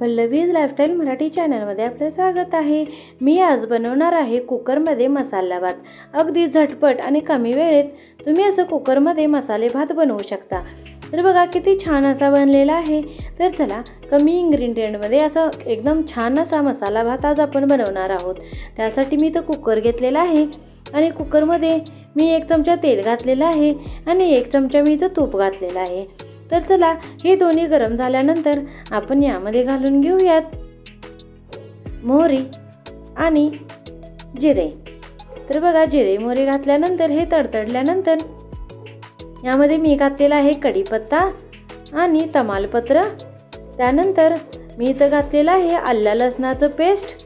Pallavi's lifestyle Marathi चॅनलमध्ये आपलं स्वागत आहे। मी आज बनवणार आहे कुकरमध्ये मसाला भात। अगदी झटपट आणि कमी वेळेत तुम्ही असं कुकरमध्ये मसाले भात बनवू शकता। तर बघा किती छान असा बनलेला आहे। तर चला कमी इन्ग्रेडियंटमध्ये असा एकदम छान असा मसाला भात आज आपण बनवणार आहोत। त्यासाठी मी तो कुकर घेतलेला आहे आणि कुकरमध्ये मी 1 चमचा तेल घातलेला आहे आणि 1 चमचा मी इथं तूप घातलेला आहे। तर चला हे दोन्ही गरम झाल्यानंतर आपण यामध्ये घालून घेऊयात मोहरी आणि जिरे। तर बघा जिरे मोहरी घातल्यानंतर हे तडतडल्यानंतर यामध्ये मी घातलेला आहे कढीपत्ता आणि तमालपत्र। त्यानंतर मी इथं घातलेला आहे आलं लसणाचं पेस्ट।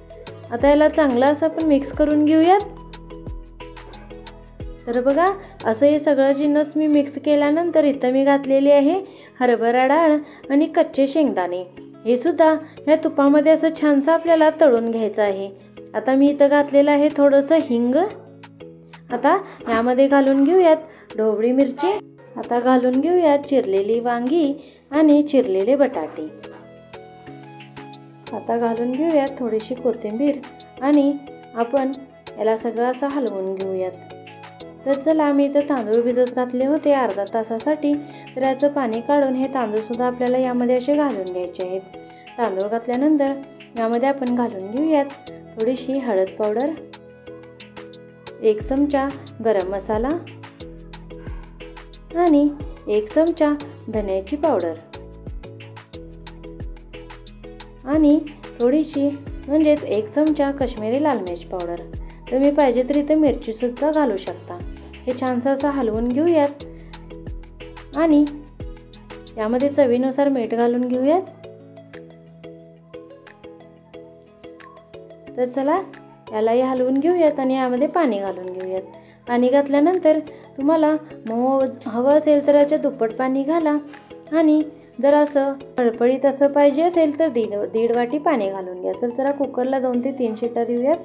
आता याला चांगलं असं आपण मिक्स करून घेऊयात। तर बघा असं हे सगळं जिन्नस मी मिक्स केल्यानंतर इथं मी घातलेली आहे हरभरा डाळ आणि कच्चे शेंगदाणे। हे सुद्धा या तुपामध्ये असं छानसं आपल्याला तळून घ्यायचं आहे। आता मी इथं घातलेलं आहे थोडंसं हिंग। आता यामध्ये घालून घेऊयात ढोबळी मिरची। आता घालून घेऊयात चिरलेली वांगी आणि चिरलेले बटाटे। आता घालून घेऊयात थोडीशी कोथिंबीर आणि आपण याला सगळं असं हलवून घेऊयात। तर चला आम्ही इथं तांदूळ भिजत घातले होते अर्धा तासासाठी। तर याचं पाणी काढून हे तांदूळसुद्धा आपल्याला यामध्ये असे घालून घ्यायचे आहेत। तांदूळ घातल्यानंतर यामध्ये आपण घालून घेऊयात थोडीशी हळद पावडर, 1 चमचा गरम मसाला आणि 1 चमचा धन्याची पावडर आणि थोडीशी म्हणजेच 1 चमचा काश्मीरी लाल मिरच पावडर। तुम्ही पाहिजे तर इथे मिरची सुद्धा घालू शकता। हे छानसं असं हलवून घेऊयात आणि यामध्ये चवीनुसार मीठ घालून घेऊयात। तर चला यालाही हलवून घेऊयात आणि यामध्ये पाणी घालून घेऊयात। पाणी घातल्यानंतर तुम्हाला हवं असेल तर याच्या दुप्पट पाणी घाला आणि जर असं फळफळीत असं पाहिजे असेल तर दीड वाटी पाणी घालून घ्या। तर जरा कुकरला 2 ते 3 शिट्ट्या देऊयात।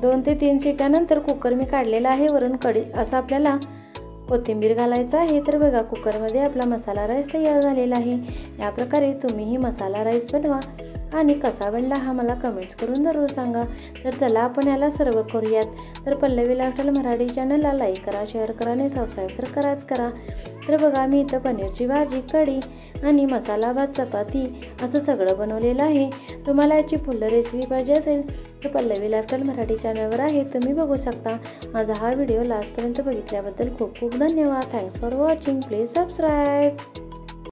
2 ते 3 शिट्ट्यानंतर कुकर मी काढलेला आहे। वरून कढी असं आपल्याला कोथिंबीर घालायचं आहे। तर बघा कुकरमध्ये आपला मसाला राईस तयार झालेला आहे। या प्रकारे तुम्हीही मसाला राईस बनवा आणि कसा बनला हा मला कमेंट्स करून जरूर सांगा। तर चला आपण याला सर्व करूयात। तर पल्लवी लाईफस्टाईल मराठी चॅनलला लाईक करा, शेअर करा आणि सबस्क्राईब तर कराच करा। तर बघा मी इथं पनीरची भाजी, कढी आणि मसाला भात, चपाती असं सगळं बनवलेलं आहे। तुम्हाला याची फुल रेसिपी पाहिजे असेल तर पल्लवी लाईफस्टाईल मराठी चॅनलवर आहे, तुम्ही बघू शकता। माझा हा व्हिडिओ लास्टपर्यंत बघितल्याबद्दल खूप खूप धन्यवाद। Thanks for watching. Please subscribe.